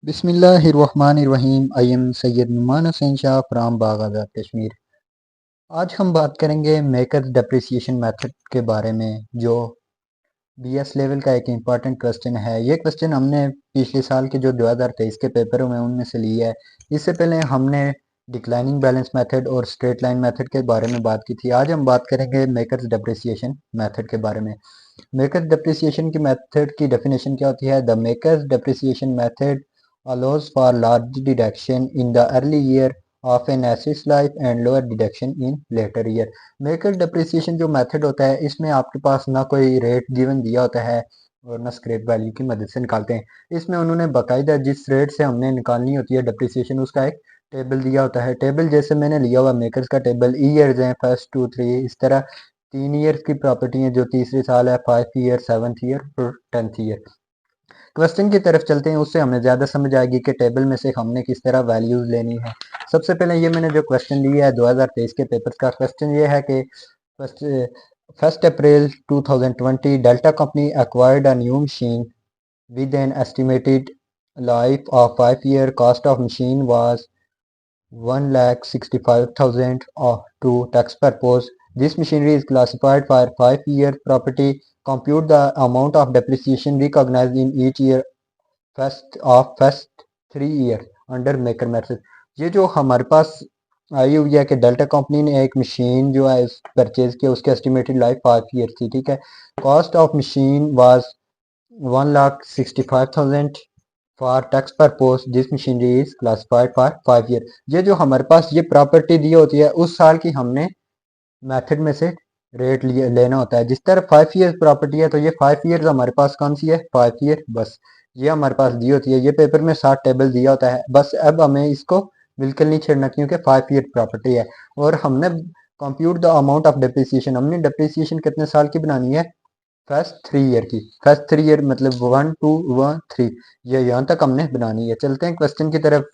बिस्मिल्लाहिर्रहमानिर्रहीम। I am Syed Numan Hussain Shah from Bagh Kashmir. आज हम बात करेंगे मेकर्स डेप्रिसिएशन मेथड के बारे में, जो बीएस लेवल का एक इम्पॉर्टेंट क्वेश्चन है। ये क्वेश्चन हमने पिछले साल के जो 2023 के पेपर में उनमें से लिया है। इससे पहले हमने डिक्लाइनिंग बैलेंस मेथड और स्ट्रेट लाइन मेथड के बारे में बात की थी। आज हम बात करेंगे मेकर्स डेप्रिसिएशन मेथड के बारे में। मेकर्स डेप्रिसिएशन की मेथड की डेफिनेशन क्या होती है? The makers depreciation method allows for large deduction in the early year of an asset's life and lower deduction in later year। Maker depreciation जो method होता है, इसमें आपके पास ना कोई रेट गिवन दिया होता है और ना स्क्रैप वैल्यू की मदद से निकालते हैं। इसमें उन्होंने बाकायदा जिस रेट से हमने निकालनी होती है डेप्रिसिएशन, उसका एक टेबल दिया होता है। टेबल जैसे मैंने लिया हुआ मेकर्स का टेबल, ईयर्स हैं 1, 2, 3, इस तरह 3 ईयर्स की प्रॉपर्टी है जो तीसरे साल है, 5 ईयर, 7th ईयर और 10th ईयर। क्वेश्चन की तरफ चलते हैं, उससे हमें ज़्यादा समझ आएगी कि टेबल में से हमने किस तरह वैल्यूज लेनी है। सबसे पहले ये मैंने जो क्वेश्चन लिया है 2023 के पेपर का क्वेश्चन, ये है कि first 1 April 2020 delta company acquired a new machine with an estimated life of 5 year. Cost of machine was 1,65,000 to tax purpose. This machinery is classified for 5 year property. Compute the amount of depreciation recognized in each year first 3 year under maker method। ये जो हमारे पास आई हुई है कि delta company ने एक machine जो है परचेज किया, उसकी एस्टिमेटेड लाइफ 5 ईयर थी, ठीक है। Cost of machine was 1,65,000 for tax purpose. This machinery is classified for 5 year. ये जो हमारे पास ये प्रॉपर्टी दी होती है, उस साल की हमने मेथड में से रेट लेना होता है। जिस तरह 5 ईयर प्रॉपर्टी है, तो ये 5 ईयर हमारे पास कौन सी है? 5 ईयर। बस ये हमारे पास दी होती है। ये पेपर में 7 टेबल दिया होता है। बस अब हमें इसको बिल्कुल नहीं छेड़ना, क्योंकि 5 ईयर प्रॉपर्टी है। और हमने compute the amount of depreciation, हमने डिप्रिसिएशन कितने साल की बनानी है? फर्स्ट 3 ईयर की। फर्स्ट 3 ईयर मतलब 1, 2, 1, 3, ये यहाँ तक हमने बनानी है। चलते हैं क्वेश्चन की तरफ।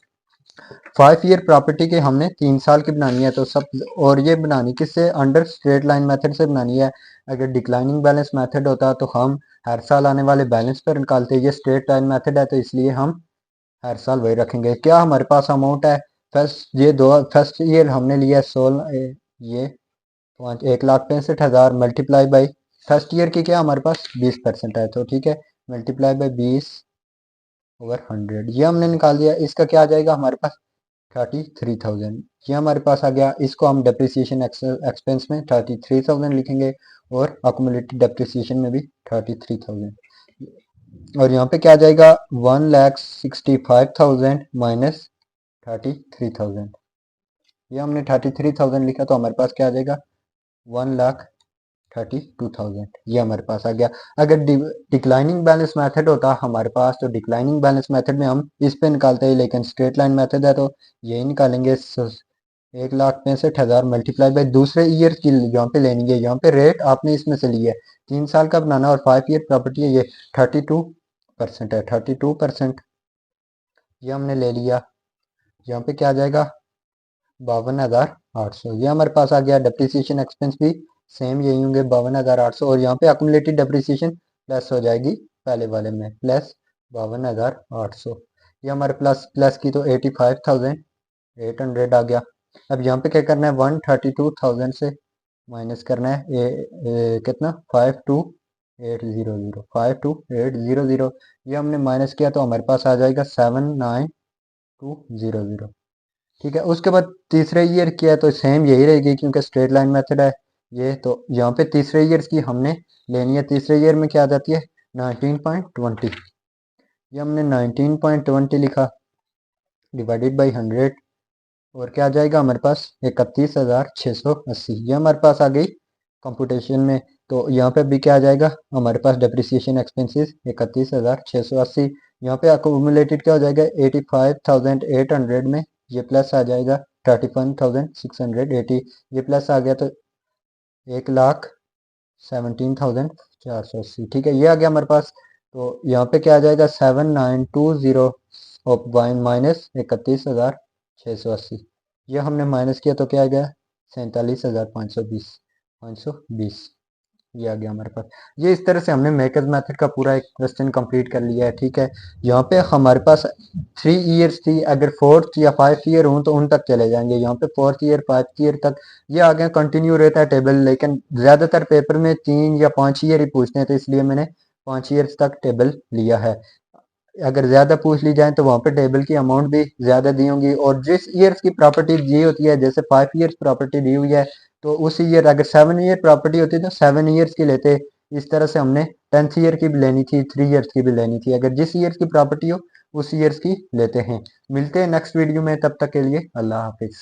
5 ईयर प्रॉपर्टी के हमने 3 साल की बनानी है, तो सब, और ये बनानी किससे? अंडर स्ट्रेट लाइन मेथड से बनानी है। अगर डिक्लाइनिंग बैलेंस मेथड होता तो हम हर साल आने वाले बैलेंस पर निकालते। ये स्ट्रेट लाइन मेथड है, तो इसलिए हम हर साल वही रखेंगे। क्या हमारे पास अमाउंट है? फर्स्ट ईयर हमने लिया 16, ये 1,65,000 मल्टीप्लाई बाई फर्स्ट ईयर की क्या हमारे पास 20% है, तो ठीक है, मल्टीप्लाई बाई 20/100, ये हमने निकाल दिया। इसका क्या आ जाएगा हमारे पास? 33,000। ये हमारे पास आ गया। इसको हम डेप्रिसिएशन एक्सपेंस में 33,000 लिखेंगे और अकुमुलेटेड डेप्रिसिएशन में भी 33,000। और यहाँ पे क्या आ जाएगा? 1,65,000 माइनस 33,000। ये हमने 33,000 लिखा, तो हमारे पास क्या आ जाएगा? 1,32,000। ये हमारे पास आ गया। अगर डिक्लाइनिंग बैलेंस मेथड होता हमारे पास, तो डिक्लाइनिंग बैलेंस मेथड में हम इस पे निकालते हैं, लेकिन स्ट्रेट लाइन मेथड है तो यही निकालेंगे। 1,65,000 मल्टीप्लाई बाई दूसरे ईयर की यहाँ पे लेनी है। यहाँ पे रेट आपने इसमें से लिया है, 3 साल का बनाना, और 5 ईयर प्रॉपर्टी है, ये 32% है। 32% ये हमने ले लिया। यहाँ पे क्या आ जाएगा? 52,800। ये हमारे पास आ गया। डेप्रिसिएशन एक्सपेंस भी सेम यही होंगे, 52,800। और यहाँ पे अकुमुलेटेड डेप्रिसिएशन प्लस हो जाएगी पहले वाले में, प्लस 52,800। ये हमारे प्लस प्लस की तो 85,800 आ गया। अब यहाँ पे क्या करना है? 132,000 से माइनस करना है कितना? 52,800, 52,800। ये हमने माइनस किया, तो हमारे पास आ जाएगा 7,9,200। ठीक है। उसके बाद तीसरे ईयर की है, तो सेम यही रहेगी, क्योंकि स्ट्रेट लाइन मेथड है ये। तो यहाँ पे तीसरे ईयर की हमने लेनी है। तीसरे ईयर में क्या आ जाती है? 19.20। ये हमने 19.20 लिखा, डिवाइडेड बाई 100, और क्या आ जाएगा हमारे पास? 31,680। ये हमारे पास आ गई कंप्यूटेशन में। तो यहाँ पे भी क्या आ जाएगा हमारे पास? Depreciation expenses 31,680। यहाँ पे अकोमुलेटेड क्या हो जाएगा? 85,800 में ये प्लस आ जाएगा 31,680। ये प्लस आ गया, तो 1,17,480। ठीक है, ये आ गया हमारे पास। तो यहाँ पे क्या आ जाएगा? 7,920 माइनस 31,680। ये हमने माइनस किया, तो क्या आ गया? 47,520। 520 ये आ गया हमारे पास। ये इस तरह से हमने मेकर्स मेथड का पूरा एक क्वेश्चन कंप्लीट कर लिया है, ठीक है। यहाँ पे हमारे पास 3 ईयर्स थी, अगर 4th या 5th ईयर हूँ तो उन तक चले जाएंगे। यहाँ पे 4th ईयर 5th ईयर तक ये आगे कंटिन्यू रहता है टेबल, लेकिन ज्यादातर पेपर में 3 या 5 ईयर ही पूछते हैं, तो इसलिए मैंने 5 ईयर्स तक टेबल लिया है। अगर ज्यादा पूछ ली जाए तो वहां पे टेबल की अमाउंट भी ज्यादा दी होंगी, और जिस ईयर्स की प्रॉपर्टी दी होती है, जैसे 5 ईयर्स प्रॉपर्टी दी हुई है, तो उस ईयर अगर 7 ईयर प्रॉपर्टी होती तो 7 ईयर्स की लेते। इस तरह से हमने 10th ईयर की भी लेनी थी, 3 ईयर्स की भी लेनी थी, अगर जिस ईयर की प्रॉपर्टी हो उस ईयर्स की लेते हैं। मिलते हैं नेक्स्ट वीडियो में, तब तक के लिए अल्लाह हाफिज।